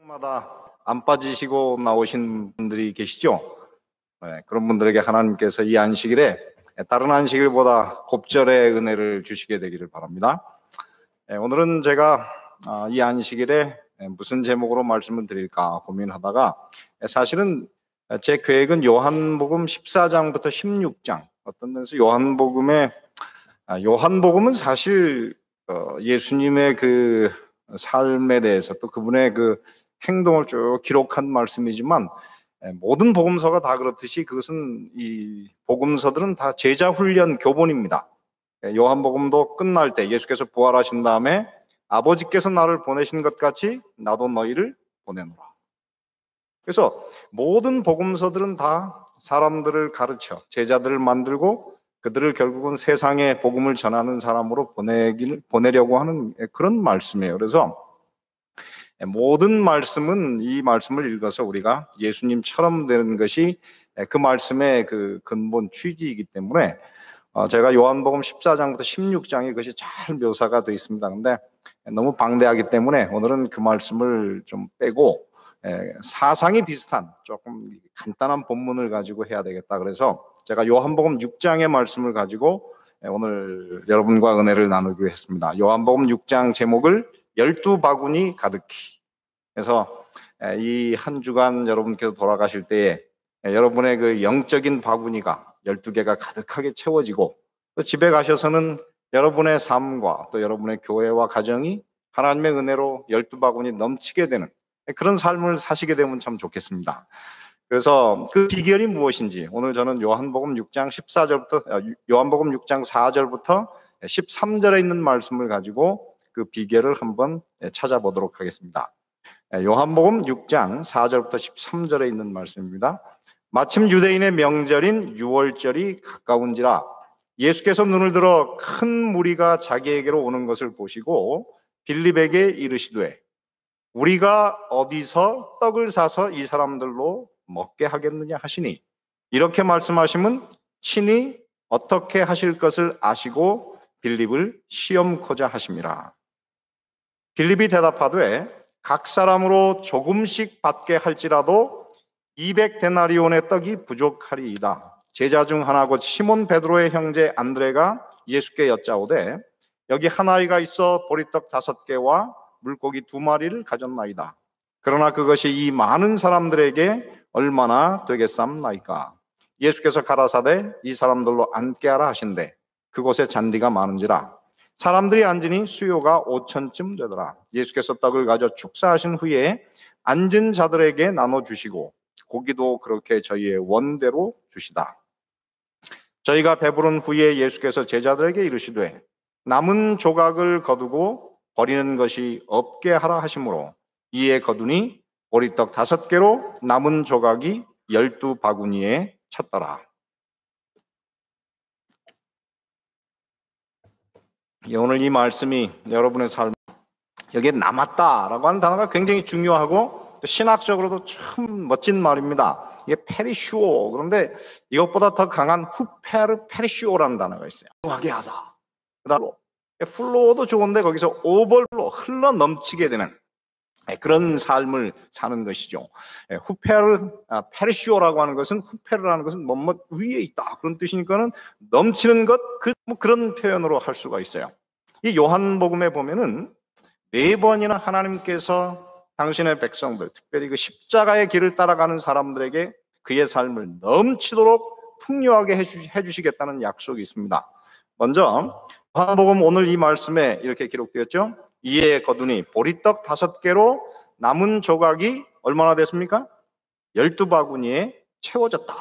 마다 안 빠지시고 나오신 분들이 계시죠? 네, 그런 분들에게 하나님께서 이 안식일에 다른 안식일보다 곱절의 은혜를 주시게 되기를 바랍니다. 오늘은 제가 이 안식일에 무슨 제목으로 말씀을 드릴까 고민하다가 사실은 제 계획은 요한복음 14장부터 16장, 어떤 면에서 요한복음은 사실 예수님의 그 삶에 대해서 또 그분의 그 행동을 쭉 기록한 말씀이지만, 모든 복음서가 다 그렇듯이 그것은 이 복음서들은 다 제자 훈련 교본입니다. 요한복음도 끝날 때 예수께서 부활하신 다음에 아버지께서 나를 보내신 것 같이 나도 너희를 보내노라. 그래서 모든 복음서들은 다 사람들을 가르쳐 제자들을 만들고 그들을 결국은 세상에 복음을 전하는 사람으로 보내려고 하는 그런 말씀이에요. 그래서 모든 말씀은 이 말씀을 읽어서 우리가 예수님처럼 되는 것이 그 말씀의 그 근본 취지이기 때문에 제가 요한복음 14장부터 16장에 그것이 잘 묘사가 되어 있습니다. 근데 너무 방대하기 때문에 오늘은 그 말씀을 좀 빼고 사상이 비슷한 조금 간단한 본문을 가지고 해야 되겠다. 그래서 제가 요한복음 6장의 말씀을 가지고 오늘 여러분과 은혜를 나누기로 했습니다. 요한복음 6장 제목을 12바구니 가득히. 그래서 이 한 주간 여러분께서 돌아가실 때에 여러분의 그 영적인 바구니가 12개가 가득하게 채워지고, 또 집에 가셔서는 여러분의 삶과 또 여러분의 교회와 가정이 하나님의 은혜로 12바구니 넘치게 되는 그런 삶을 사시게 되면 참 좋겠습니다. 그래서 그 비결이 무엇인지 오늘 저는 요한복음 6장 4절부터 13절에 있는 말씀을 가지고 그 비결을 한번 찾아보도록 하겠습니다. 요한복음 6장 4절부터 13절에 있는 말씀입니다. 마침 유대인의 명절인 유월절이 가까운지라 예수께서 눈을 들어 큰 무리가 자기에게로 오는 것을 보시고 빌립에게 이르시되 우리가 어디서 떡을 사서 이 사람들로 먹게 하겠느냐 하시니, 이렇게 말씀하시면 친히 어떻게 하실 것을 아시고 빌립을 시험코자 하심이라. 빌립이 대답하되 각 사람으로 조금씩 받게 할지라도 200데나리온의 떡이 부족하리이다. 제자 중 하나 곧 시몬 베드로의 형제 안드레가 예수께 여짜오되 여기 한 아이가 있어 보리떡 5개와 물고기 2마리를 가졌나이다. 그러나 그것이 이 많은 사람들에게 얼마나 되겠삼나이까. 예수께서 가라사대 이 사람들로 앉게 하라 하신대 그곳에 잔디가 많은지라. 사람들이 앉으니 수요가 5,000쯤 되더라. 예수께서 떡을 가져 축사하신 후에 앉은 자들에게 나눠주시고 고기도 그렇게 저희의 원대로 주시다. 저희가 배부른 후에 예수께서 제자들에게 이르시되 남은 조각을 거두고 버리는 것이 없게 하라 하시므로 이에 거두니 보리떡 5개로 남은 조각이 12바구니에 찼더라. 오늘 이 말씀이 여러분의 삶, 여기에 남았다라고 하는 단어가 굉장히 중요하고 또 신학적으로도 참 멋진 말입니다. 이게 페리슈오, 그런데 이것보다 더 강한 후페르 페리슈오라는 단어가 있어요. 하게 하자. 그다음 플로도 좋은데 거기서 오벌로 흘러 넘치게 되는 그런 삶을 사는 것이죠. 페리슈오라고 하는 것은, 후페르라는 것은 뭐뭐 위에 있다 그런 뜻이니까는 넘치는 것, 그런 표현으로 할 수가 있어요. 이 요한복음에 보면은 4번이나 하나님께서 당신의 백성들, 특별히 그 십자가의 길을 따라가는 사람들에게 그의 삶을 넘치도록 풍요하게 해주시겠다는 약속이 있습니다. 먼저 요한복음 오늘 이 말씀에 이렇게 기록되었죠. 이에 거두니 보리떡 5개로 남은 조각이 얼마나 됐습니까? 12바구니에 채워졌다.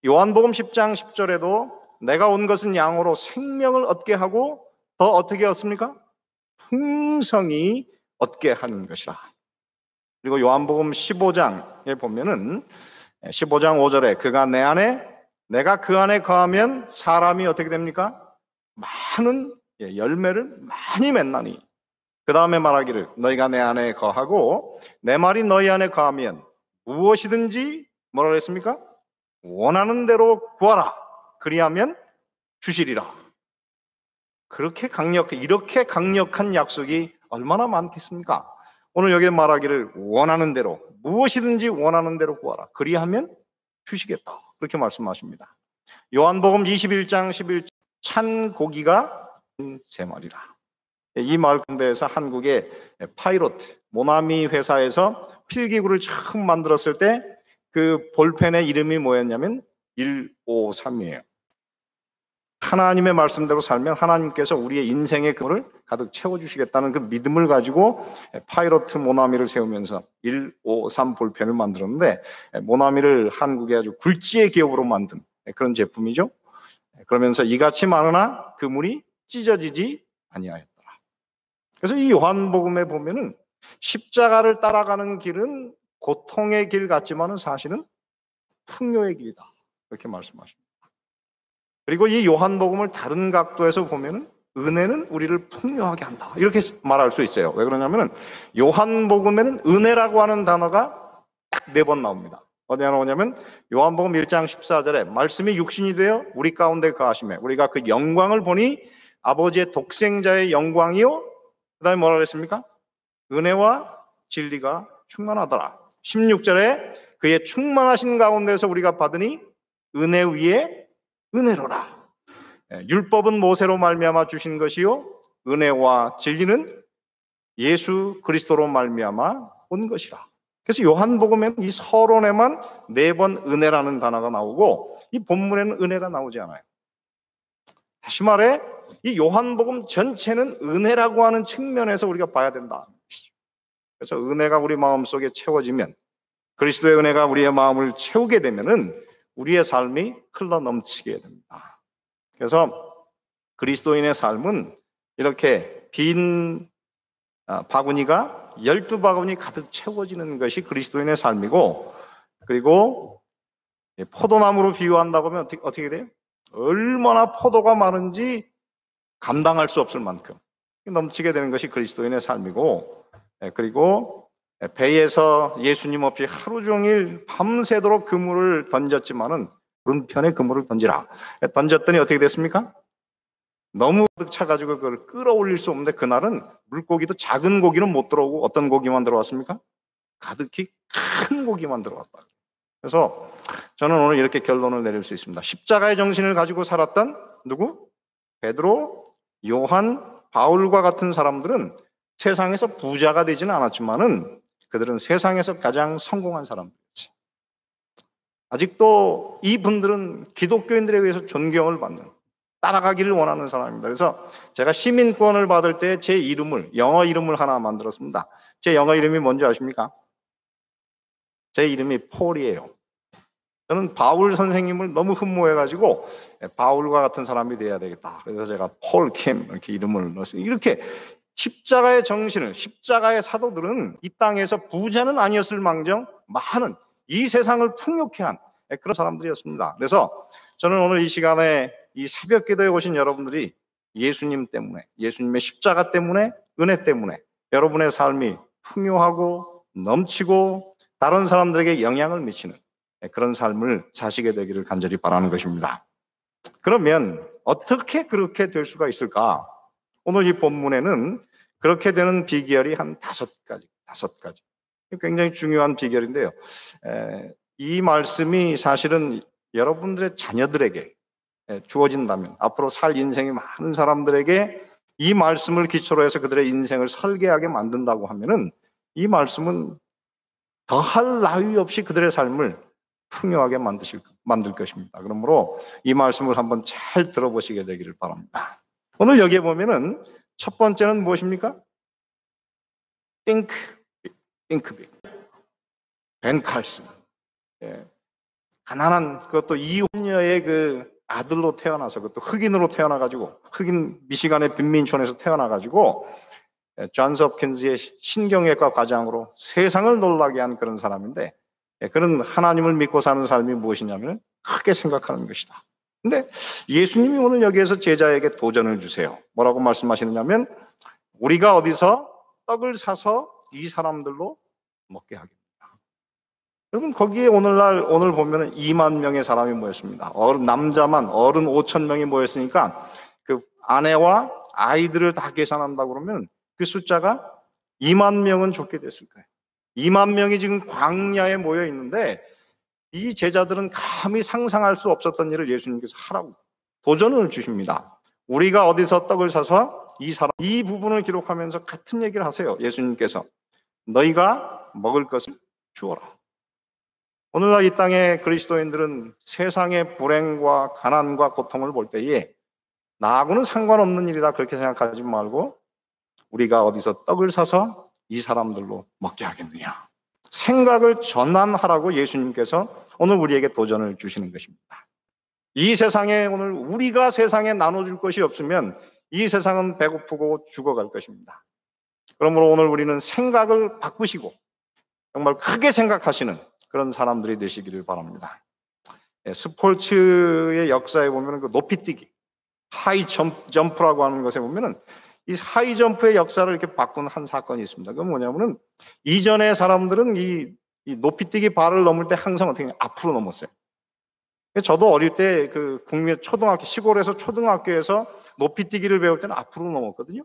요한복음 10장 10절에도 내가 온 것은 양으로 생명을 얻게 하고 더 어떻게 얻습니까? 풍성히 얻게 하는 것이라. 그리고 요한복음 15장에 보면은 15장 5절에 그가 내 안에 내가 그 안에 거하면 사람이 어떻게 됩니까? 많은 열매를 많이 맺나니. 그 다음에 말하기를 너희가 내 안에 거하고 내 말이 너희 안에 거하면 무엇이든지 뭐라고 했습니까? 원하는 대로 구하라. 그리하면 주시리라. 이렇게 강력한 약속이 얼마나 많겠습니까? 오늘 여기에 말하기를 원하는 대로, 무엇이든지 원하는 대로 구하라. 그리하면 주시겠다. 그렇게 말씀하십니다. 요한복음 21장 11절, 찬 고기가 3마리라. 이 말 가운데에서 한국의 파이로트, 모나미 회사에서 필기구를 처음 만들었을 때 그 볼펜의 이름이 뭐였냐면 153이에요. 하나님의 말씀대로 살면 하나님께서 우리의 인생의 그물을 가득 채워주시겠다는 그 믿음을 가지고 파이로트 모나미를 세우면서 153 볼펜을 만들었는데, 모나미를 한국의 아주 굴지의 기업으로 만든 그런 제품이죠. 그러면서 이같이 많으나 그물이 찢어지지 아니하였더라. 그래서 이 요한복음에 보면은 십자가를 따라가는 길은 고통의 길 같지만은 사실은 풍요의 길이다. 이렇게 말씀하십니다. 그리고 이 요한복음을 다른 각도에서 보면은 은혜는 우리를 풍요하게 한다. 이렇게 말할 수 있어요. 왜 그러냐면은 요한복음에는 은혜라고 하는 단어가 딱 4번 나옵니다. 어디에 나오냐면 요한복음 1장 14절에 말씀이 육신이 되어 우리 가운데 거하심에 우리가 그 영광을 보니 아버지의 독생자의 영광이요. 그 다음에 뭐라 그랬습니까? 은혜와 진리가 충만하더라. 16절에 그의 충만하신 가운데서 우리가 받으니 은혜 위에 은혜로라. 율법은 모세로 말미암아 주신 것이요 은혜와 진리는 예수 그리스도로 말미암아 온 것이라. 그래서 요한복음에는 이 서론에만 4번 은혜라는 단어가 나오고 이 본문에는 은혜가 나오지 않아요. 다시 말해 이 요한복음 전체는 은혜라고 하는 측면에서 우리가 봐야 된다. 그래서 은혜가 우리 마음속에 채워지면, 그리스도의 은혜가 우리의 마음을 채우게 되면은 우리의 삶이 흘러 넘치게 됩니다. 그래서 그리스도인의 삶은 이렇게 빈 바구니가 12바구니 가득 채워지는 것이 그리스도인의 삶이고, 그리고 포도나무로 비유한다고 하면 어떻게 돼요? 얼마나 포도가 많은지 감당할 수 없을 만큼 넘치게 되는 것이 그리스도인의 삶이고, 그리고 배에서 예수님 없이 하루 종일 밤새도록 그물을 던졌지만은 오른편에 그물을 던지라. 던졌더니 어떻게 됐습니까? 너무 가득 차가지고 그걸 끌어올릴 수 없는데 그날은 물고기도 작은 고기는 못 들어오고 어떤 고기만 들어왔습니까? 가득히 큰 고기만 들어왔다. 그래서 저는 오늘 이렇게 결론을 내릴 수 있습니다. 십자가의 정신을 가지고 살았던 누구? 베드로, 요한, 바울과 같은 사람들은 세상에서 부자가 되지는 않았지만은 그들은 세상에서 가장 성공한 사람들이었어요. 아직도 이 분들은 기독교인들에 의해서 존경을 받는, 따라가기를 원하는 사람입니다. 그래서 제가 시민권을 받을 때 제 이름을, 영어 이름을 하나 만들었습니다. 제 영어 이름이 뭔지 아십니까? 제 이름이 폴이에요. 저는 바울 선생님을 너무 흠모해가지고 바울과 같은 사람이 돼야 되겠다. 그래서 제가 폴 캠 이렇게 이름을 넣었어요. 이렇게 십자가의 정신을, 십자가의 사도들은 이 땅에서 부자는 아니었을 망정 많은 이 세상을 풍요케 한 그런 사람들이었습니다. 그래서 저는 오늘 이 시간에 이 새벽 기도에 오신 여러분들이 예수님 때문에, 예수님의 십자가 때문에, 은혜 때문에 여러분의 삶이 풍요하고 넘치고 다른 사람들에게 영향을 미치는 그런 삶을 사시게 되기를 간절히 바라는 것입니다. 그러면 어떻게 그렇게 될 수가 있을까? 오늘 이 본문에는 그렇게 되는 비결이 한 5가지. 굉장히 중요한 비결인데요. 이 말씀이 사실은 여러분들의 자녀들에게 주어진다면, 앞으로 살 인생이 많은 사람들에게 이 말씀을 기초로 해서 그들의 인생을 설계하게 만든다고 하면은 이 말씀은 더할 나위 없이 그들의 삶을 풍요하게 만들 것입니다. 그러므로 이 말씀을 한번 잘 들어보시게 되기를 바랍니다. 오늘 여기에 보면은 첫 번째는 무엇입니까? Think big. 벤 칼슨. 가난한, 그것도 이혼녀의 그 아들로 태어나서, 그것도 흑인으로 태어나가지고, 흑인 미시간의 빈민촌에서 태어나가지고, 존스 홉킨스의 신경외과 과장으로 세상을 놀라게 한 그런 사람인데, 그런 하나님을 믿고 사는 삶이 무엇이냐면 크게 생각하는 것이다. 근데 예수님이 오늘 여기에서 제자에게 도전을 주세요. 뭐라고 말씀하시느냐면 우리가 어디서 떡을 사서 이 사람들로 먹게 하겠다. 여러분 거기에 오늘 보면 2만 명의 사람이 모였습니다. 남자만 어른 5천 명이 모였으니까 그 아내와 아이들을 다 계산한다고 그러면 그 숫자가 2만 명은 죽게 됐을 거예요. 2만 명이 지금 광야에 모여 있는데 이 제자들은 감히 상상할 수 없었던 일을 예수님께서 하라고 도전을 주십니다. 우리가 어디서 떡을 사서 이 부분을 기록하면서 같은 얘기를 하세요. 예수님께서 너희가 먹을 것을 주어라. 오늘날 이 땅의 그리스도인들은 세상의 불행과 가난과 고통을 볼 때에 나하고는 상관없는 일이다 그렇게 생각하지 말고 우리가 어디서 떡을 사서 이 사람들로 먹게 하겠느냐. 생각을 전환하라고 예수님께서 오늘 우리에게 도전을 주시는 것입니다. 이 세상에 오늘 우리가 세상에 나눠줄 것이 없으면 이 세상은 배고프고 죽어갈 것입니다. 그러므로 오늘 우리는 생각을 바꾸시고 정말 크게 생각하시는 그런 사람들이 되시기를 바랍니다. 스포츠의 역사에 보면 그 높이뛰기, 하이 점프라고 하는 것에 보면은 이 하이 점프의 역사를 이렇게 바꾼 한 사건이 있습니다. 그건 뭐냐면은 이전의 사람들은 이 높이뛰기 발을 넘을 때 항상 어떻게 앞으로 넘었어요. 저도 어릴 때 그 국민 초등학교 시골에서 초등학교에서 높이뛰기를 배울 때는 앞으로 넘었거든요.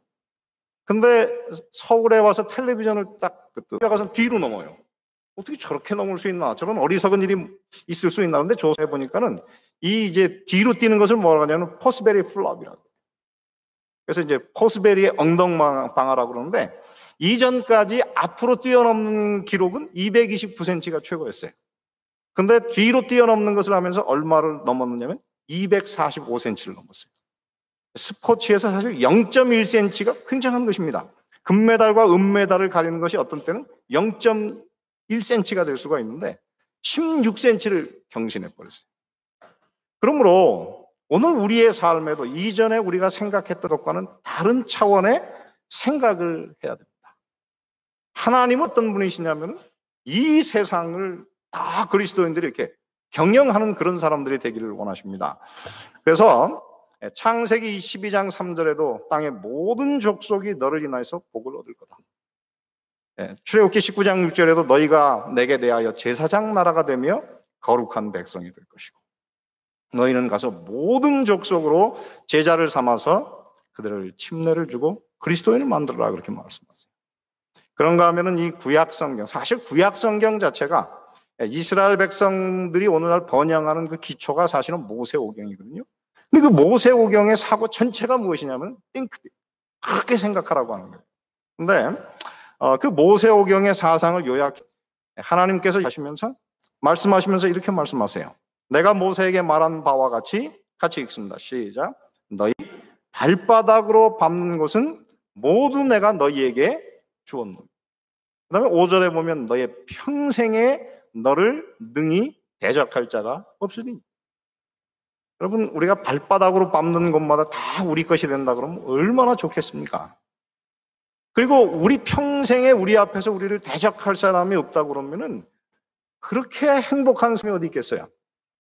근데 서울에 와서 텔레비전을 딱 가서 뒤로 넘어요. 어떻게 저렇게 넘을 수 있나? 저런 어리석은 일이 있을 수 있나? 근데 조사해 보니까는 이 이제 뒤로 뛰는 것을 뭐라고 하냐면 포스베리 플롭이라고. 그래서 이제 포스베리의 엉덩방아라고 그러는데 이전까지 앞으로 뛰어넘는 기록은 229cm가 최고였어요. 근데 뒤로 뛰어넘는 것을 하면서 얼마를 넘었느냐면 245cm를 넘었어요. 스포츠에서 사실 0.1cm가 굉장한 것입니다. 금메달과 은메달을 가리는 것이 어떤 때는 0.1cm가 될 수가 있는데 16cm를 경신해 버렸어요. 그러므로 오늘 우리의 삶에도 이전에 우리가 생각했던 것과는 다른 차원의 생각을 해야 됩니다. 하나님은 어떤 분이시냐면 이 세상을 다 그리스도인들이 이렇게 경영하는 그런 사람들이 되기를 원하십니다. 그래서 창세기 12장 3절에도 땅의 모든 족속이 너를 인하여서 복을 얻을 거다. 출애굽기 19장 6절에도 너희가 내게 대하여 제사장 나라가 되며 거룩한 백성이 될 것이고 너희는 가서 모든 족속으로 제자를 삼아서 그들을 침례를 주고 그리스도인을 만들어라 그렇게 말씀하세요. 그런가 하면은 이 구약 성경, 사실 구약 성경 자체가 이스라엘 백성들이 오늘날 번영하는 그 기초가 사실은 모세오경이거든요. 근데 그 모세오경의 사고 전체가 무엇이냐면 크게 생각하라고 하는 거예요. 근데 그 모세오경의 사상을 요약해 하나님께서 말씀하시면서 이렇게 말씀하세요. 내가 모세에게 말한 바와 같이 읽습니다. 시작. 너희 발바닥으로 밟는 곳은 모두 내가 너희에게 주었노니. 그 다음에 5절에 보면 너의 평생에 너를 능히 대적할 자가 없으니. 여러분 우리가 발바닥으로 밟는 곳마다 다 우리 것이 된다 그러면 얼마나 좋겠습니까? 그리고 우리 평생에 우리 앞에서 우리를 대적할 사람이 없다 그러면은 그렇게 행복한 삶이 어디 있겠어요?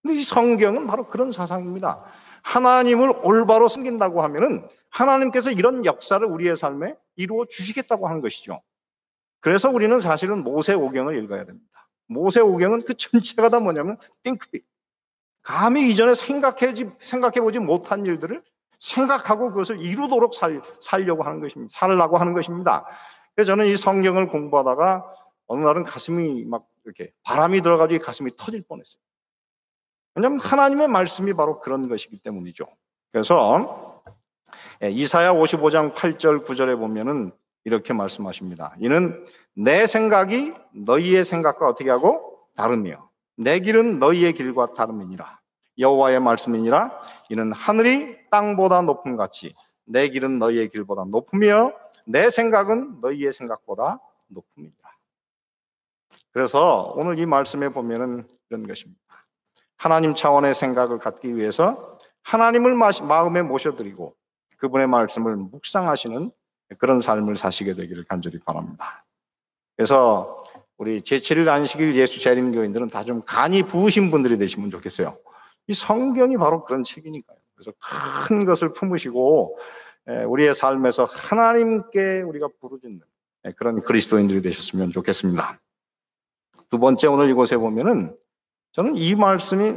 근데 이 성경은 바로 그런 사상입니다. 하나님을 올바로 섬긴다고 하면은 하나님께서 이런 역사를 우리의 삶에 이루어 주시겠다고 하는 것이죠. 그래서 우리는 사실은 모세오경을 읽어야 됩니다. 모세오경은 그 전체가 다 뭐냐면 띵크빅. 감히 이전에 생각해보지 못한 일들을 생각하고 그것을 이루도록 살려고 하는 것입니다. 살라고 하는 것입니다. 그래서 저는 이 성경을 공부하다가 어느 날은 가슴이 막 이렇게 바람이 들어가지고 가슴이 터질 뻔했어요. 왜냐하면 하나님의 말씀이 바로 그런 것이기 때문이죠. 그래서 이사야 55장 8절 9절에 보면은 이렇게 말씀하십니다. 이는 내 생각이 너희의 생각과 어떻게 하고 다르며 내 길은 너희의 길과 다름이니라. 여호와의 말씀이니라. 이는 하늘이 땅보다 높음 같이 내 길은 너희의 길보다 높으며 내 생각은 너희의 생각보다 높음이니라. 그래서 오늘 이 말씀에 보면은 이런 것입니다. 하나님 차원의 생각을 갖기 위해서 하나님을 마음에 모셔드리고 그분의 말씀을 묵상하시는 그런 삶을 사시게 되기를 간절히 바랍니다. 그래서 우리 제7일 안식일 예수 재림교인들은 다 좀 간이 부으신 분들이 되시면 좋겠어요. 이 성경이 바로 그런 책이니까요. 그래서 큰 것을 품으시고 우리의 삶에서 하나님께 우리가 부르짖는 그런 그리스도인들이 되셨으면 좋겠습니다. 두 번째 오늘 이곳에 보면은 저는 이 말씀이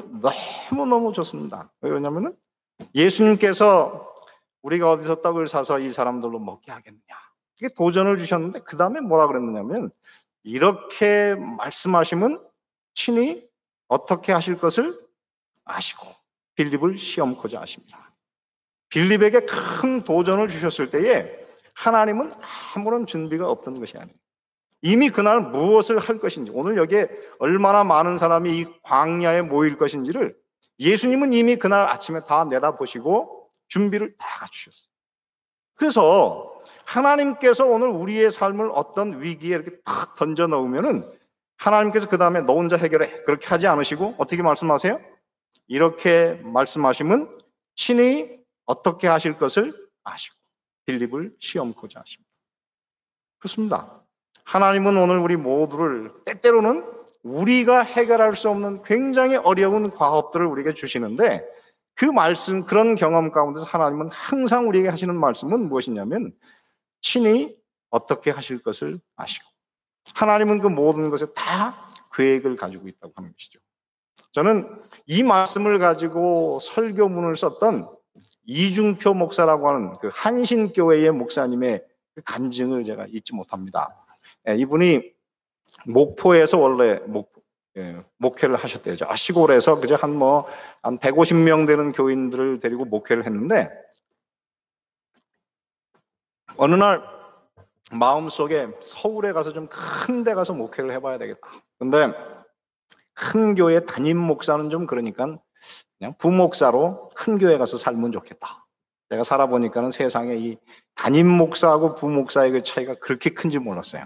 너무너무 좋습니다. 왜냐하면 예수님께서 우리가 어디서 떡을 사서 이 사람들로 먹게 하겠느냐. 이게 도전을 주셨는데 그 다음에 뭐라 그랬느냐면 이렇게 말씀하시면 친히 어떻게 하실 것을 아시고 빌립을 시험코자 하십니다. 빌립에게 큰 도전을 주셨을 때에 하나님은 아무런 준비가 없던 것이 아니에요. 이미 그날 무엇을 할 것인지, 오늘 여기에 얼마나 많은 사람이 이 광야에 모일 것인지를 예수님은 이미 그날 아침에 다 내다보시고 준비를 다 갖추셨어요. 그래서 하나님께서 오늘 우리의 삶을 어떤 위기에 이렇게 탁 던져 넣으면은 하나님께서 그 다음에 너 혼자 해결해, 그렇게 하지 않으시고 어떻게 말씀하세요? 이렇게 말씀하시면 친히 어떻게 하실 것을 아시고 빌립을 시험코자 하십니다. 그렇습니다. 하나님은 오늘 우리 모두를 때때로는 우리가 해결할 수 없는 굉장히 어려운 과업들을 우리에게 주시는데 그 말씀, 그런 경험 가운데서 하나님은 항상 우리에게 하시는 말씀은 무엇이냐면 친히 어떻게 하실 것을 아시고 하나님은 그 모든 것에 다 계획을 가지고 있다고 하는 것이죠. 저는 이 말씀을 가지고 설교문을 썼던 이중표 목사라고 하는 그 한신교회의 목사님의 그 간증을 제가 잊지 못합니다. 이분이 목포에서 원래 목회를 하셨대요. 시골에서 그저 한 150명 되는 교인들을 데리고 목회를 했는데 어느 날 마음속에 서울에 가서 좀 큰 데 가서 목회를 해봐야 되겠다. 근데 큰 교회 담임 목사는 좀 그러니까 그냥 부목사로 큰 교회 가서 살면 좋겠다. 제가 살아보니까는 세상에 이 담임 목사하고 부목사의 그 차이가 그렇게 큰지 몰랐어요.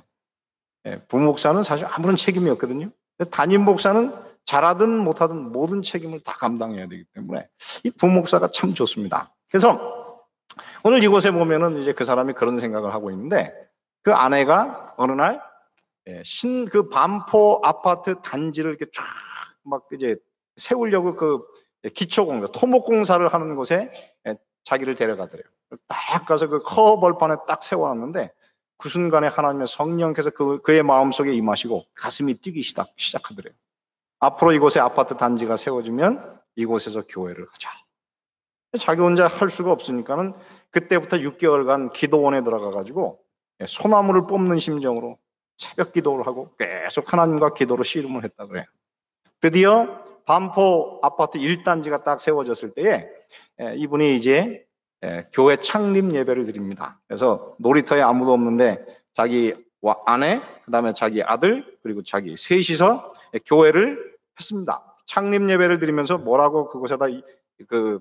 부목사는 사실 아무런 책임이 없거든요. 담임 목사는 잘하든 못하든 모든 책임을 다 감당해야 되기 때문에 이 부목사가 참 좋습니다. 그래서 오늘 이곳에 보면은 이제 그 사람이 그런 생각을 하고 있는데 그 아내가 어느 날 그 반포 아파트 단지를 이렇게 쫙 막 이제 세우려고 그 기초공사, 토목공사를 하는 곳에 자기를 데려가더래요. 딱 가서 그 커벌판에 딱 세워놨는데 그 순간에 하나님의 성령께서 그의 마음속에 임하시고 가슴이 뛰기 시작하더래요. 앞으로 이곳에 아파트 단지가 세워지면 이곳에서 교회를 하자. 자기 혼자 할 수가 없으니까는 그때부터 6개월간 기도원에 들어가가지고 소나무를 뽑는 심정으로 새벽 기도를 하고 계속 하나님과 기도로 씨름을 했다 그래요. 드디어 반포 아파트 1단지가 딱 세워졌을 때에 이분이 이제 교회 창립 예배를 드립니다. 그래서 놀이터에 아무도 없는데 자기 아내, 그 다음에 자기 아들, 그리고 자기 셋이서 교회를 했습니다. 창립 예배를 드리면서 뭐라고 그곳에다 그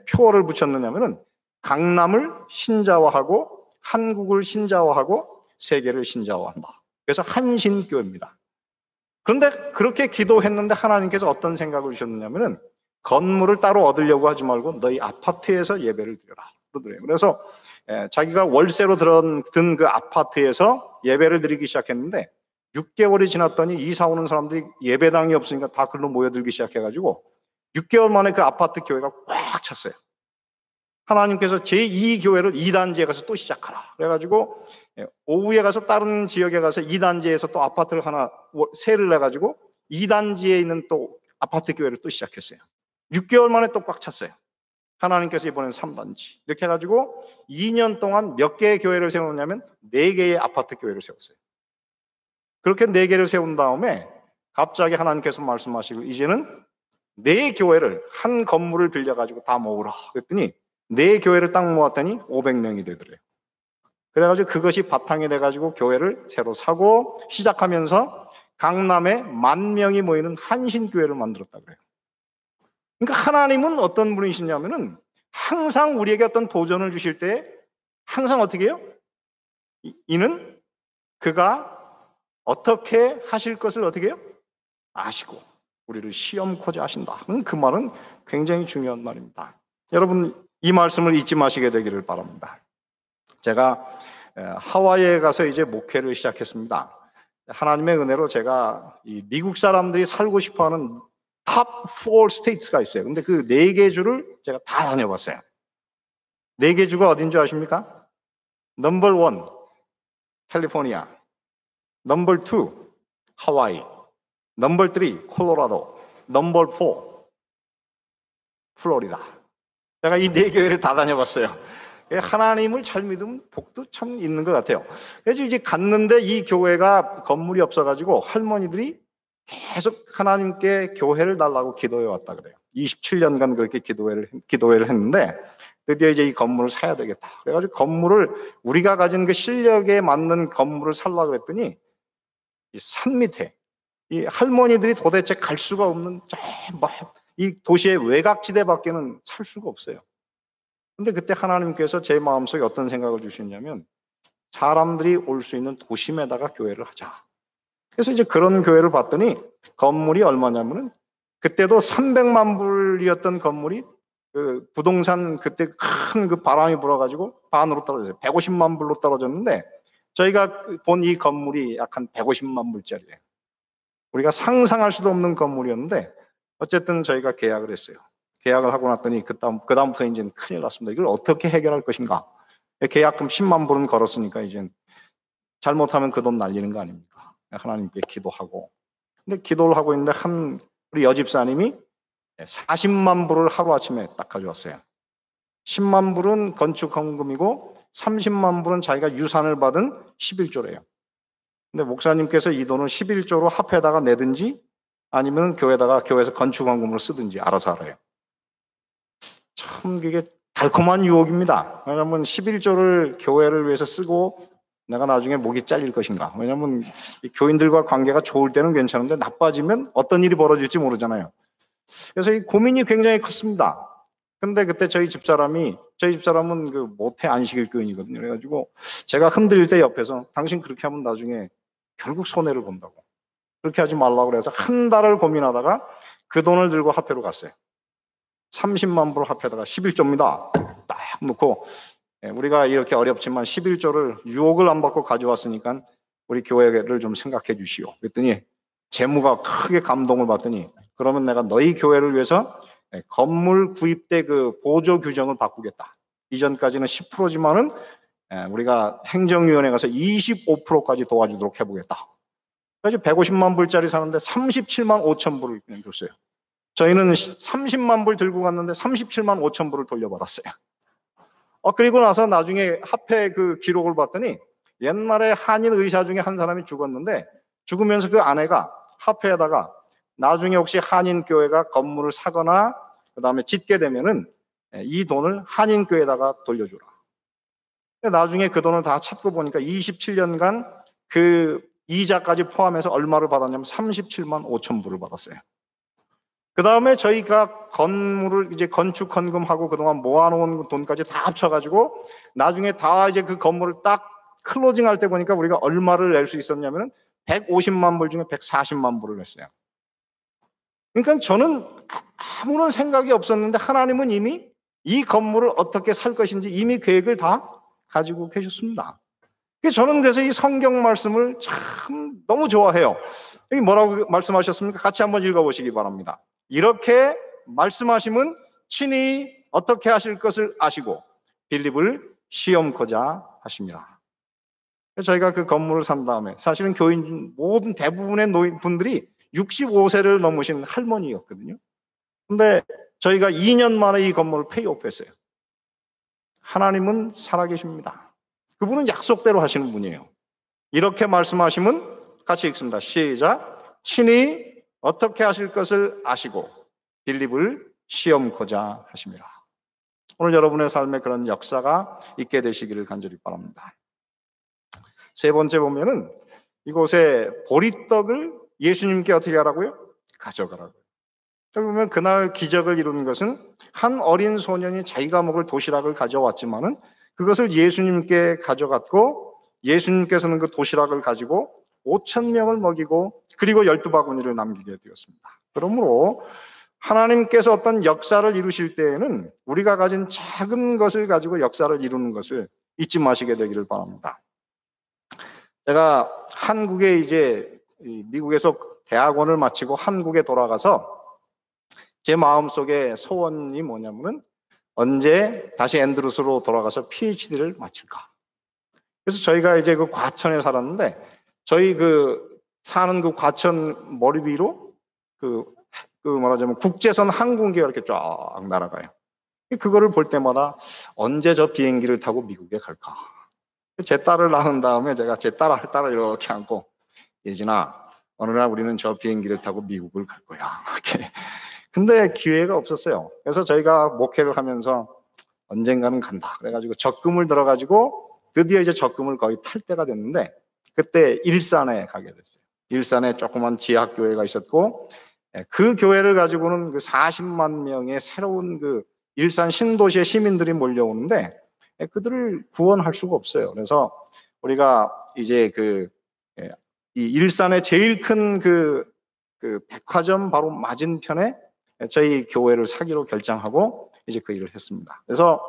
표어를 붙였느냐면은 강남을 신자화하고 한국을 신자화하고 세계를 신자화한다. 그래서 한신교회입니다. 그런데 그렇게 기도했는데 하나님께서 어떤 생각을 주셨느냐면은 건물을 따로 얻으려고 하지 말고 너희 아파트에서 예배를 드려라 그러더래요. 그래서 자기가 월세로 든 그 아파트에서 예배를 드리기 시작했는데 6개월이 지났더니 이사 오는 사람들이 예배당이 없으니까 다 글로 모여들기 시작해가지고 6개월 만에 그 아파트 교회가 꽉 찼어요. 하나님께서 제2교회를 2단지에 가서 또 시작하라 그래가지고 오후에 가서 다른 지역에 가서 2단지에서 또 아파트를 하나 세를 내가지고 2단지에 있는 또 아파트 교회를 또 시작했어요. 6개월 만에 또 꽉 찼어요. 하나님께서 이번엔 3단지 이렇게 해가지고 2년 동안 몇 개의 교회를 세우냐면 4개의 아파트 교회를 세웠어요. 그렇게 4개를 세운 다음에 갑자기 하나님께서 말씀하시고 이제는 4교회를 한 건물을 빌려가지고 다 모으라 그랬더니 4교회를 딱 모았더니 500명이 되더래요. 그래가지고 그것이 바탕이 돼가지고 교회를 새로 사고 시작하면서 강남에 10,000명이 모이는 한신교회를 만들었다 그래요. 그러니까 하나님은 어떤 분이시냐면은 항상 우리에게 어떤 도전을 주실 때 항상 어떻게 해요? 이는 그가 어떻게 하실 것을 어떻게 해요? 아시고 우리를 시험코자 하신다. 그 말은 굉장히 중요한 말입니다. 여러분 이 말씀을 잊지 마시게 되기를 바랍니다. 제가 하와이에 가서 이제 목회를 시작했습니다. 하나님의 은혜로 제가 이 미국 사람들이 살고 싶어하는 탑 4 스테이트가 있어요. 근데 그 4개 주를 제가 다 다녀봤어요. 4개 주가 어딘 줄 아십니까? 넘버 1 캘리포니아, 넘버 2 하와이, 넘버 3 콜로라도, 넘버 4 플로리다. 제가 이 4교회를 다 다녀봤어요. 하나님을 잘 믿으면 복도 참 있는 것 같아요. 그래서 이제 갔는데 이 교회가 건물이 없어가지고 할머니들이 계속 하나님께 교회를 달라고 기도해 왔다 그래요. 27년간 그렇게 기도회를 했는데 드디어 이제 이 건물을 사야 되겠다. 그래가지고 건물을 우리가 가진 그 실력에 맞는 건물을 살라고 그랬더니 이 산 밑에 이 할머니들이 도대체 갈 수가 없는 이 도시의 외곽지대밖에는 살 수가 없어요. 근데 그때 하나님께서 제 마음속에 어떤 생각을 주셨냐면 사람들이 올 수 있는 도심에다가 교회를 하자. 그래서 이제 그런 교회를 봤더니 건물이 얼마냐면은 그때도 300만 불이었던 건물이 그 부동산 그때 큰 그 바람이 불어가지고 반으로 떨어졌어요. 150만 불로 떨어졌는데 저희가 본 이 건물이 약 한 150만 불짜리예요. 우리가 상상할 수도 없는 건물이었는데 어쨌든 저희가 계약을 했어요. 계약을 하고 났더니 그다음부터 이제 큰일 났습니다. 이걸 어떻게 해결할 것인가? 계약금 10만 불은 걸었으니까 이제 잘못하면 그 돈 날리는 거 아닙니까? 하나님께 기도하고. 근데 기도를 하고 있는데 우리 여집사님이 40만 불을 하루아침에 딱 가져왔어요. 10만 불은 건축 헌금이고 30만 불은 자기가 유산을 받은 11조래요. 근데 목사님께서 이 돈을 11조로 합해다가 내든지 아니면 교회에서 건축 헌금으로 쓰든지 알아서 알아요. 참 그게 달콤한 유혹입니다. 왜냐하면 11조를 교회를 위해서 쓰고 내가 나중에 목이 잘릴 것인가. 왜냐하면 교인들과 관계가 좋을 때는 괜찮은데 나빠지면 어떤 일이 벌어질지 모르잖아요. 그래서 이 고민이 굉장히 컸습니다. 근데 그때 저희 집사람은 그 모태 안식일 교인이거든요. 그래가지고 제가 흔들릴 때 옆에서 당신 그렇게 하면 나중에 결국 손해를 본다고. 그렇게 하지 말라고 그래서 한 달을 고민하다가 그 돈을 들고 화폐로 갔어요. 30만 불 화폐에다가 11조입니다. 딱 놓고 우리가 이렇게 어렵지만 11조를 유혹을 안 받고 가져왔으니까 우리 교회를 좀 생각해 주시오. 그랬더니 재무가 크게 감동을 받더니 그러면 내가 너희 교회를 위해서 건물 구입 때 그 보조 규정을 바꾸겠다. 이전까지는 10%지만은 우리가 행정위원회 가서 25%까지 도와주도록 해보겠다. 그래서 150만 불짜리 사는데 37만 5천 불을 그냥 줬어요. 저희는 30만 불 들고 갔는데 37만 5천 불을 돌려받았어요. 그리고 나서 나중에 화폐 그 기록을 봤더니 옛날에 한인 의사 중에 한 사람이 죽었는데 죽으면서 그 아내가 화폐에다가 나중에 혹시 한인 교회가 건물을 사거나 그 다음에 짓게 되면은 이 돈을 한인 교회에다가 돌려주라. 나중에 그 돈을 다 찾고 보니까 27년간 그 이자까지 포함해서 얼마를 받았냐면 37만 5천 불을 받았어요. 그 다음에 저희가 건물을 이제 건축 헌금하고 그동안 모아놓은 돈까지 다 합쳐가지고 나중에 다 이제 그 건물을 딱 클로징 할 때 보니까 우리가 얼마를 낼 수 있었냐면 150만 불 중에 140만 불을 냈어요. 그러니까 저는 아무런 생각이 없었는데 하나님은 이미 이 건물을 어떻게 살 것인지 이미 계획을 다 가지고 계셨습니다. 저는 그래서 이 성경 말씀을 참 너무 좋아해요. 여기 뭐라고 말씀하셨습니까? 같이 한번 읽어보시기 바랍니다. 이렇게 말씀하심은 친히 어떻게 하실 것을 아시고 빌립을 시험코자 하십니다. 저희가 그 건물을 산 다음에 사실은 교인 모든 대부분의 분들이 65세를 넘으신 할머니였거든요. 근데 저희가 2년 만에 이 건물을 페이오프했어요. 하나님은 살아계십니다. 그분은 약속대로 하시는 분이에요. 이렇게 말씀하시면 같이 읽습니다. 시작. 친히 어떻게 하실 것을 아시고 빌립을 시험코자 하십니다. 오늘 여러분의 삶에 그런 역사가 있게 되시기를 간절히 바랍니다. 세 번째 보면은 이곳에 보리떡을 예수님께 어떻게 하라고요? 가져가라고요. 여기 보면 그날 기적을 이루는 것은 한 어린 소년이 자기가 먹을 도시락을 가져왔지만은 그것을 예수님께 가져갔고 예수님께서는 그 도시락을 가지고 5,000명을 먹이고 그리고 12바구니를 남기게 되었습니다. 그러므로 하나님께서 어떤 역사를 이루실 때에는 우리가 가진 작은 것을 가지고 역사를 이루는 것을 잊지 마시게 되기를 바랍니다. 제가 한국에 이제 미국에서 대학원을 마치고 한국에 돌아가서 제 마음속에 소원이 뭐냐면은 언제 다시 앤드루스로 돌아가서 PhD를 마칠까. 그래서 저희가 이제 그 과천에 살았는데 저희 사는 그 과천 머리 위로 말하자면 국제선 항공기가 이렇게 쫙 날아가요. 그거를 볼 때마다 언제 저 비행기를 타고 미국에 갈까? 제 딸을 낳은 다음에 제가 제 딸을 이렇게 안고, 예진아, 어느 날 우리는 저 비행기를 타고 미국을 갈 거야. 이렇게. 근데 기회가 없었어요. 그래서 저희가 목회를 하면서 언젠가는 간다. 그래가지고 적금을 들어가지고 드디어 이제 적금을 거의 탈 때가 됐는데, 그때 일산에 가게 됐어요. 일산에 조그만 지하교회가 있었고, 그 교회를 가지고는 그 40만 명의 새로운 그 일산 신도시의 시민들이 몰려오는데, 그들을 구원할 수가 없어요. 그래서 우리가 이제 이 일산의 제일 큰 그 백화점 바로 맞은편에 저희 교회를 사기로 결정하고 이제 그 일을 했습니다. 그래서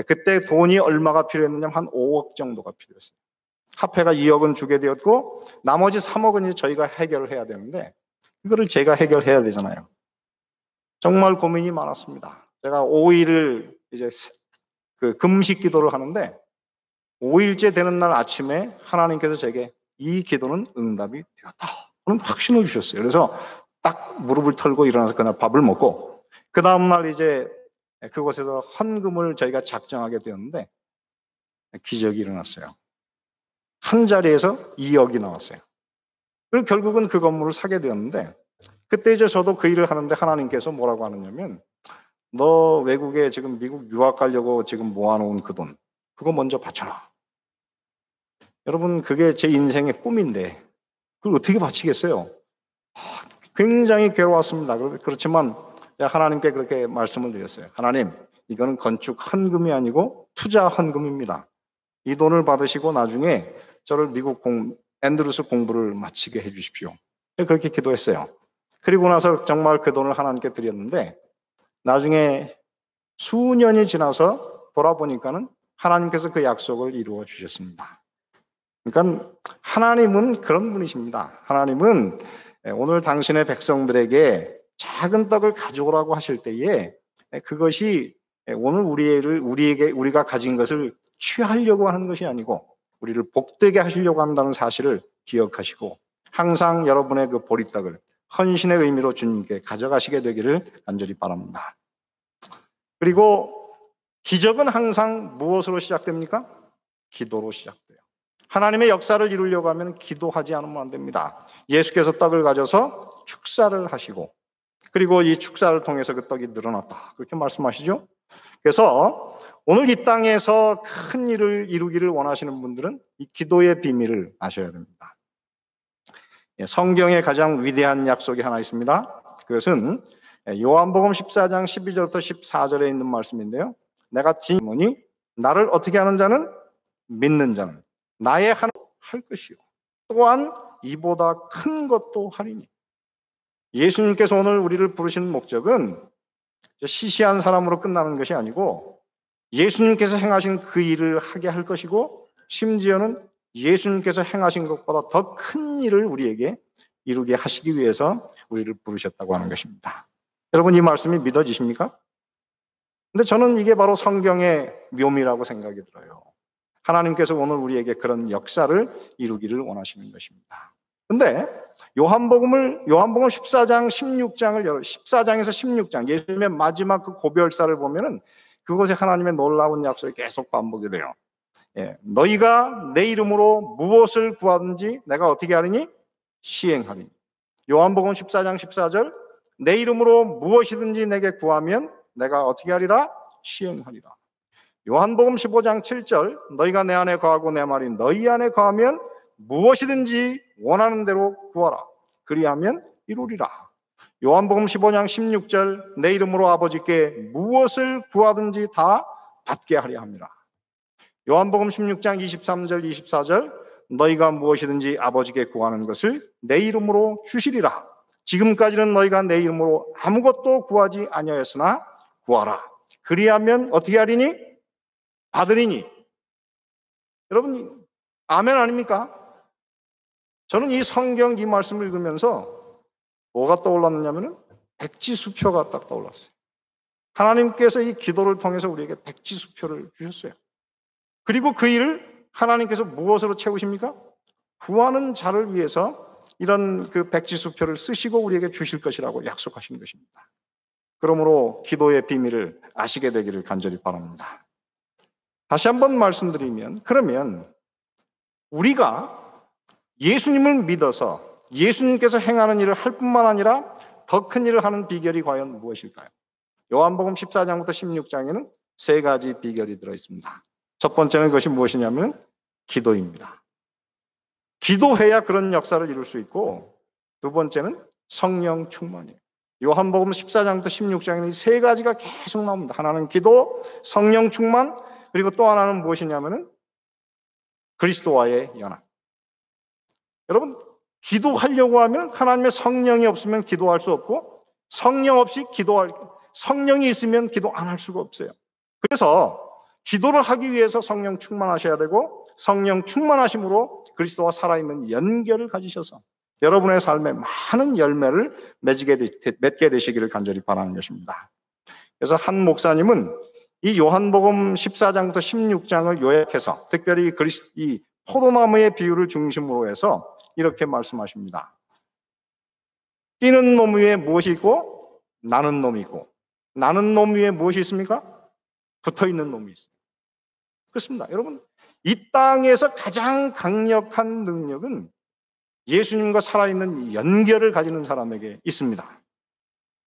그때 돈이 얼마가 필요했느냐면 한 5억 정도가 필요했어요. 화폐가 2억은 주게 되었고, 나머지 3억은 이제 저희가 해결을 해야 되는데, 이거를 제가 해결해야 되잖아요. 정말 고민이 많았습니다. 제가 5일을 이제 그 금식 기도를 하는데, 5일째 되는 날 아침에 하나님께서 제게 이 기도는 응답이 되었다, 그런 확신을 주셨어요. 그래서 딱 무릎을 털고 일어나서 그날 밥을 먹고, 그 다음날 이제 그곳에서 헌금을 저희가 작정하게 되었는데, 기적이 일어났어요. 한 자리에서 2억이 나왔어요. 그리고 결국은 그 건물을 사게 되었는데, 그때 이제 저도 그 일을 하는데 하나님께서 뭐라고 하느냐면, 너 외국에 지금 미국 유학 가려고 지금 모아놓은 그 돈, 그거 먼저 바쳐라. 여러분, 그게 제 인생의 꿈인데 그걸 어떻게 바치겠어요? 굉장히 괴로웠습니다. 그렇지만 하나님께 그렇게 말씀을 드렸어요. 하나님, 이거는 건축 헌금이 아니고 투자 헌금입니다. 이 돈을 받으시고 나중에 저를 미국 앤드루스 공부를 마치게 해주십시오. 그렇게 기도했어요. 그리고 나서 정말 그 돈을 하나님께 드렸는데, 나중에 수년이 지나서 돌아보니까는 하나님께서 그 약속을 이루어 주셨습니다. 그러니까 하나님은 그런 분이십니다. 하나님은 오늘 당신의 백성들에게 작은 떡을 가져오라고 하실 때에 그것이 오늘 우리가 가진 것을 취하려고 하는 것이 아니고 우리를 복되게 하시려고 한다는 사실을 기억하시고, 항상 여러분의 그 보리떡을 헌신의 의미로 주님께 가져가시게 되기를 간절히 바랍니다. 그리고 기적은 항상 무엇으로 시작됩니까? 기도로 시작돼요. 하나님의 역사를 이루려고 하면 기도하지 않으면 안 됩니다. 예수께서 떡을 가져서 축사를 하시고, 그리고 이 축사를 통해서 그 떡이 늘어났다, 그렇게 말씀하시죠. 그래서 오늘 이 땅에서 큰 일을 이루기를 원하시는 분들은 이 기도의 비밀을 아셔야 됩니다. 성경에 가장 위대한 약속이 하나 있습니다. 그것은 요한복음 14장 12절부터 14절에 있는 말씀인데요. 내가 진노니 나를 어떻게 하는 자는, 믿는 자는 나의 하는 할 것이요 또한 이보다 큰 것도 하리니. 예수님께서 오늘 우리를 부르시는 목적은 시시한 사람으로 끝나는 것이 아니고, 예수님께서 행하신 그 일을 하게 할 것이고, 심지어는 예수님께서 행하신 것보다 더 큰 일을 우리에게 이루게 하시기 위해서 우리를 부르셨다고 하는 것입니다. 여러분, 이 말씀이 믿어지십니까? 근데 저는 이게 바로 성경의 묘미라고 생각이 들어요. 하나님께서 오늘 우리에게 그런 역사를 이루기를 원하시는 것입니다. 근데 요한복음 14장 14장에서 16장, 예수님의 마지막 그 고별사를 보면은 그곳에 하나님의 놀라운 약속이 계속 반복이 돼요. 너희가 내 이름으로 무엇을 구하든지 내가 어떻게 하리니? 시행하리니. 요한복음 14장 14절, 내 이름으로 무엇이든지 내게 구하면 내가 어떻게 하리라? 시행하리라. 요한복음 15장 7절, 너희가 내 안에 거하고 내 말이 너희 안에 거하면 무엇이든지 원하는 대로 구하라. 그리하면 이루리라. 요한복음 15장 16절, 내 이름으로 아버지께 무엇을 구하든지 다 받게 하려 합니다. 요한복음 16장 23절 24절, 너희가 무엇이든지 아버지께 구하는 것을 내 이름으로 주시리라. 지금까지는 너희가 내 이름으로 아무것도 구하지 아니하였으나 구하라. 그리하면 어떻게 하리니? 받으리니. 여러분, 아멘 아닙니까? 저는 이 성경 이 말씀을 읽으면서 뭐가 떠올랐느냐면 백지수표가 딱 떠올랐어요. 하나님께서 이 기도를 통해서 우리에게 백지수표를 주셨어요. 그리고 그 일을 하나님께서 무엇으로 채우십니까? 구하는 자를 위해서 이런 그 백지수표를 쓰시고 우리에게 주실 것이라고 약속하신 것입니다. 그러므로 기도의 비밀을 아시게 되기를 간절히 바랍니다. 다시 한번 말씀드리면, 그러면 우리가 예수님을 믿어서 예수님께서 행하는 일을 할 뿐만 아니라 더 큰 일을 하는 비결이 과연 무엇일까요? 요한복음 14장부터 16장에는 세 가지 비결이 들어있습니다. 첫 번째는 그것이 무엇이냐면 기도입니다. 기도해야 그런 역사를 이룰 수 있고, 두 번째는 성령 충만이에요. 요한복음 14장부터 16장에는 이 세 가지가 계속 나옵니다. 하나는 기도, 성령 충만, 그리고 또 하나는 무엇이냐면은 그리스도와의 연합. 여러분, 기도하려고 하면 하나님의 성령이 없으면 기도할 수 없고, 성령이 있으면 기도 안 할 수가 없어요. 그래서 기도를 하기 위해서 성령 충만하셔야 되고, 성령 충만하심으로 그리스도와 살아있는 연결을 가지셔서 여러분의 삶에 많은 열매를 맺게 되시기를 간절히 바라는 것입니다. 그래서 한 목사님은 이 요한복음 14장부터 16장을 요약해서 특별히 이 포도나무의 비유를 중심으로 해서 이렇게 말씀하십니다. 뛰는 놈 위에 무엇이 있고 나는 놈이 있고, 나는 놈 위에 무엇이 있습니까? 붙어있는 놈이 있습니다. 그렇습니다. 여러분, 이 땅에서 가장 강력한 능력은 예수님과 살아있는 연결을 가지는 사람에게 있습니다.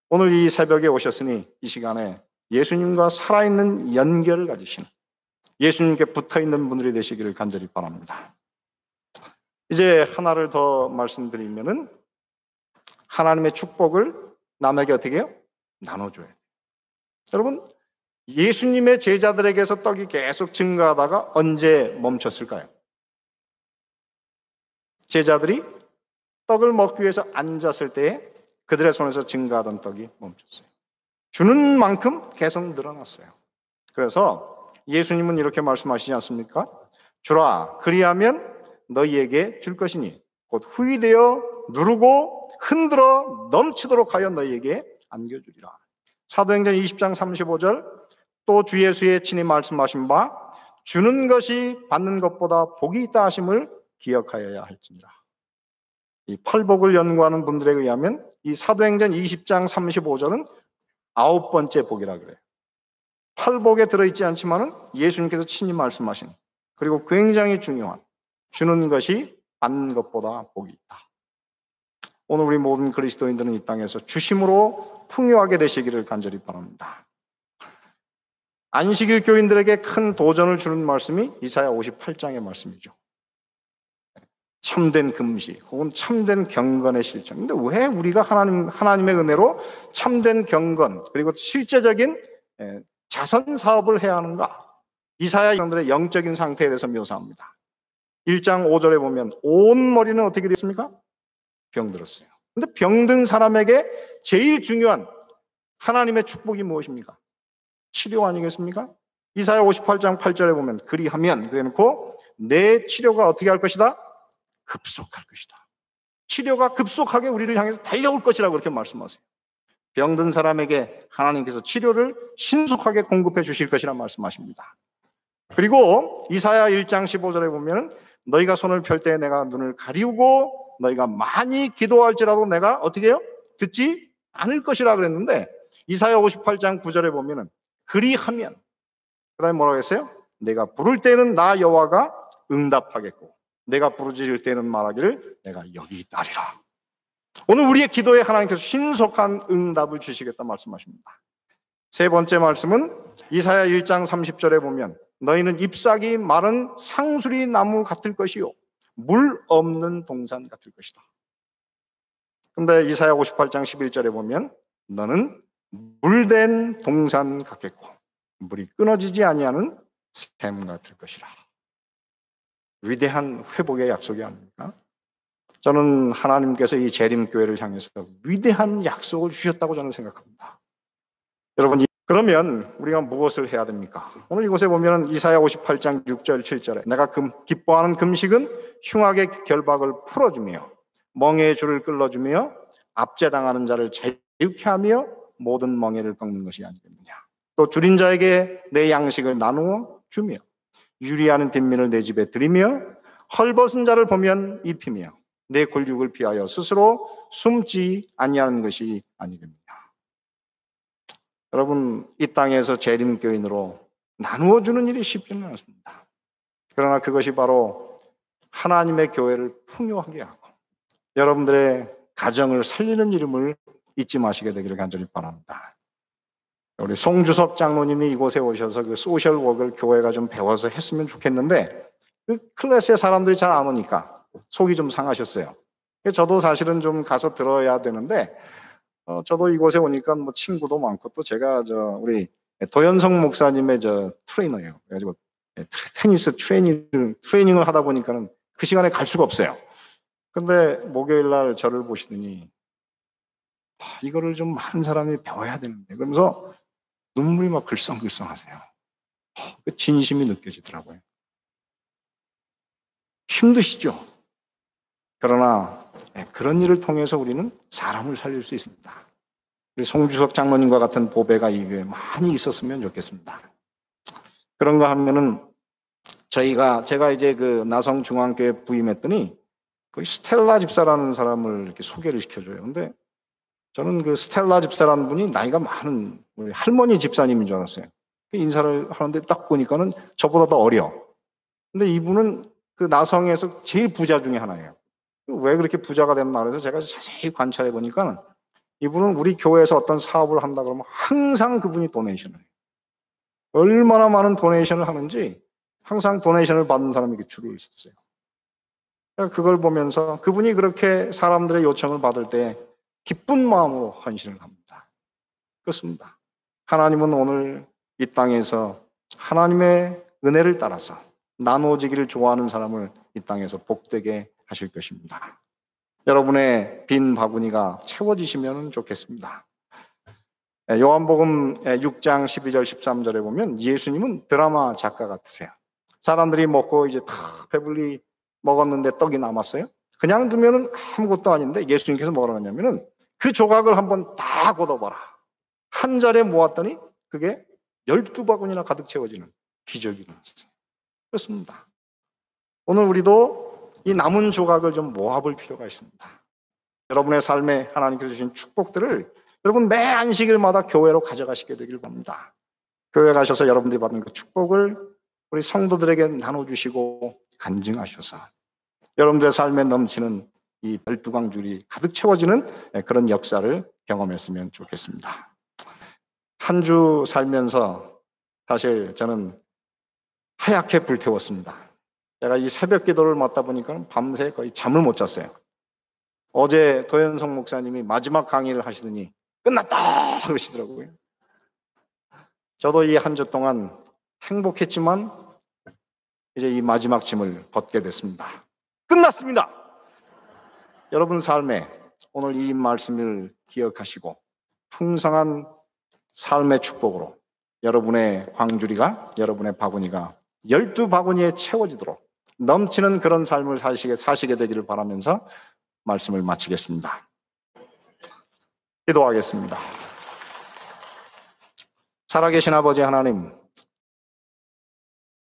오늘 이 새벽에 오셨으니 이 시간에 예수님과 살아있는 연결을 가지신, 예수님께 붙어있는 분들이 되시기를 간절히 바랍니다. 이제 하나를 더 말씀드리면은, 하나님의 축복을 남에게 어떻게 해요? 나눠줘야 돼요. 여러분, 예수님의 제자들에게서 떡이 계속 증가하다가 언제 멈췄을까요? 제자들이 떡을 먹기 위해서 앉았을 때에 그들의 손에서 증가하던 떡이 멈췄어요. 주는 만큼 계속 늘어났어요. 그래서 예수님은 이렇게 말씀하시지 않습니까? 주라, 그리하면 너희에게 줄 것이니 곧 후히되어 누르고 흔들어 넘치도록 하여 너희에게 안겨주리라. 사도행전 20장 35절, 또 주 예수의 친히 말씀하신 바 주는 것이 받는 것보다 복이 있다 하심을 기억하여야 할지니라. 이 팔복을 연구하는 분들에 의하면 이 사도행전 20장 35절은 9번째 복이라 그래요. 팔복에 들어있지 않지만은 예수님께서 친히 말씀하신, 그리고 굉장히 중요한, 주는 것이 받는 것보다 복이 있다. 오늘 우리 모든 그리스도인들은 이 땅에서 주심으로 풍요하게 되시기를 간절히 바랍니다. 안식일 교인들에게 큰 도전을 주는 말씀이 이사야 58장의 말씀이죠. 참된 금식 혹은 참된 경건의 실천. 근데 왜 우리가 하나님의 은혜로 참된 경건 그리고 실제적인 자선 사업을 해야 하는가? 이사야 영들의 영적인 상태에 대해서 묘사합니다. 1장 5절에 보면 온 머리는 어떻게 되었습니까? 병들었어요. 근데 병든 사람에게 제일 중요한 하나님의 축복이 무엇입니까? 치료 아니겠습니까? 이사야 58장 8절에 보면 그리하면, 그래놓고 내 치료가 어떻게 할 것이다? 급속할 것이다. 치료가 급속하게 우리를 향해서 달려올 것이라고 그렇게 말씀하세요. 병든 사람에게 하나님께서 치료를 신속하게 공급해 주실 것이라 말씀하십니다. 그리고 이사야 1장 15절에 보면 너희가 손을 펼 때 내가 눈을 가리우고 너희가 많이 기도할지라도 내가 어떻게 해요? 듣지 않을 것이라 그랬는데, 이사야 58장 9절에 보면 그리하면, 그 다음에 뭐라고 했어요? 내가 부를 때는 나 여호와가 응답하겠고 내가 부르짖을 때는 말하기를 내가 여기 있다리라. 오늘 우리의 기도에 하나님께서 신속한 응답을 주시겠다 말씀하십니다. 세 번째 말씀은 이사야 1장 30절에 보면 너희는 잎사귀 마른 상수리 나무 같을 것이요 물 없는 동산 같을 것이다. 근데 이사야 58장 11절에 보면 너는 물된 동산 같겠고 물이 끊어지지 아니하는 샘 같을 것이라. 위대한 회복의 약속이 아닙니까? 저는 하나님께서 이 재림교회를 향해서 위대한 약속을 주셨다고 저는 생각합니다. 여러분, 그러면 우리가 무엇을 해야 됩니까? 오늘 이곳에 보면 이사야 58장 6절 7절에 내가 기뻐하는 금식은 흉악의 결박을 풀어주며 멍에의 줄을 끌어주며 압제당하는 자를 자유케 하며 모든 멍에를 꺾는 것이 아니겠느냐. 또 줄인 자에게 내 양식을 나누어 주며 유리하는 빈민을 내 집에 들이며 헐벗은 자를 보면 입히며 내 골육을 피하여 스스로 숨지 아니하는 것이 아니겠느냐. 여러분, 이 땅에서 재림교인으로 나누어주는 일이 쉽지는 않습니다. 그러나 그것이 바로 하나님의 교회를 풍요하게 하고 여러분들의 가정을 살리는 이름을 잊지 마시게 되기를 간절히 바랍니다. 우리 송주석 장로님이 이곳에 오셔서 그 소셜 워크를 교회가 좀 배워서 했으면 좋겠는데 그 클래스에 사람들이 잘 안 오니까 속이 좀 상하셨어요. 저도 사실은 좀 가서 들어야 되는데 저도 이곳에 오니까 뭐 친구도 많고 또 제가 우리 도현성 목사님의 트레이너예요. 그래가지고 테니스 트레이닝을 하다 보니까는 그 시간에 갈 수가 없어요. 근데 목요일 날 저를 보시더니 이거를 좀 많은 사람이 배워야 되는데 그러면서 눈물이 막 글썽글썽 하세요. 그 진심이 느껴지더라고요. 힘드시죠? 그러나 그런 일을 통해서 우리는 사람을 살릴 수 있습니다. 우리 송주석 장로님과 같은 보배가 이 교회에 많이 있었으면 좋겠습니다. 그런가 하면은 제가 이제 그 나성중앙교회 부임했더니 그 스텔라 집사라는 사람을 이렇게 소개를 시켜줘요. 근데 저는 그 스텔라 집사라는 분이 나이가 많은 우리 할머니 집사님인 줄 알았어요. 인사를 하는데 딱 보니까는 저보다 더 어려. 근데 이분은 그 나성에서 제일 부자 중에 하나예요. 왜 그렇게 부자가 됐나 그래서 제가 자세히 관찰해 보니까는 이분은 우리 교회에서 어떤 사업을 한다 그러면 항상 그분이 도네이션을 해요. 얼마나 많은 도네이션을 하는지 항상 도네이션을 받는 사람이 줄을 섰어요. 그걸 보면서 그분이 그렇게 사람들의 요청을 받을 때 기쁜 마음으로 헌신을 합니다. 그렇습니다. 하나님은 오늘 이 땅에서 하나님의 은혜를 따라서 나누어지기를 좋아하는 사람을 이 땅에서 복되게 하실 것입니다. 여러분의 빈 바구니가 채워지시면 좋겠습니다. 요한복음 6장 12절 13절에 보면 예수님은 드라마 작가 같으세요. 사람들이 먹고 이제 다 배불리 먹었는데 떡이 남았어요. 그냥 두면은 아무것도 아닌데 예수님께서 뭐라고 하냐면은 그 조각을 한번 다 걷어봐라. 한 자리에 모았더니 그게 12바구니나 가득 채워지는 기적이 일어났어요. 그렇습니다. 오늘 우리도 이 남은 조각을 좀 모아볼 필요가 있습니다. 여러분의 삶에 하나님께서 주신 축복들을 여러분 매 안식일마다 교회로 가져가시게 되길 바랍니다. 교회 가셔서 여러분들이 받는 그 축복을 우리 성도들에게 나눠주시고 간증하셔서 여러분들의 삶에 넘치는 이 12광줄이 가득 채워지는 그런 역사를 경험했으면 좋겠습니다. 한 주 살면서 사실 저는 하얗게 불태웠습니다. 제가 이 새벽 기도를 맡다 보니까 밤새 거의 잠을 못 잤어요. 어제 도현성 목사님이 마지막 강의를 하시더니 끝났다 그러시더라고요. 저도 이 한 주 동안 행복했지만 이제 이 마지막 짐을 벗게 됐습니다. 끝났습니다. 여러분 삶에 오늘 이 말씀을 기억하시고 풍성한 삶의 축복으로 여러분의 광주리가 여러분의 바구니가 12바구니에 채워지도록 넘치는 그런 삶을 사시게 되기를 바라면서 말씀을 마치겠습니다. 기도하겠습니다. 살아계신 아버지 하나님,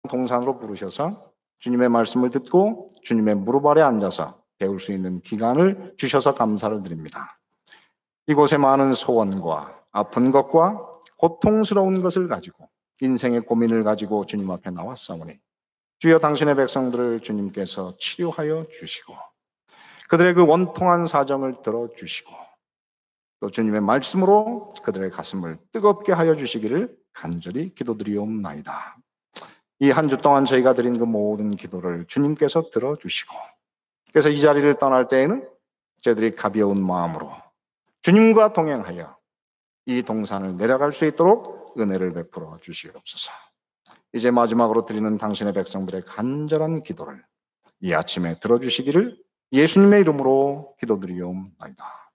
동산으로 부르셔서 주님의 말씀을 듣고 주님의 무릎 아래 앉아서 배울 수 있는 기간을 주셔서 감사를 드립니다. 이곳에 많은 소원과 아픈 것과 고통스러운 것을 가지고 인생의 고민을 가지고 주님 앞에 나왔사오니 주여 당신의 백성들을 주님께서 치료하여 주시고 그들의 그 원통한 사정을 들어주시고 또 주님의 말씀으로 그들의 가슴을 뜨겁게 하여 주시기를 간절히 기도드리옵나이다. 이 한 주 동안 저희가 드린 그 모든 기도를 주님께서 들어주시고 그래서 이 자리를 떠날 때에는 저희들이 가벼운 마음으로 주님과 동행하여 이 동산을 내려갈 수 있도록 은혜를 베풀어 주시옵소서. 이제 마지막으로 드리는 당신의 백성들의 간절한 기도를 이 아침에 들어주시기를 예수님의 이름으로 기도드리옵나이다.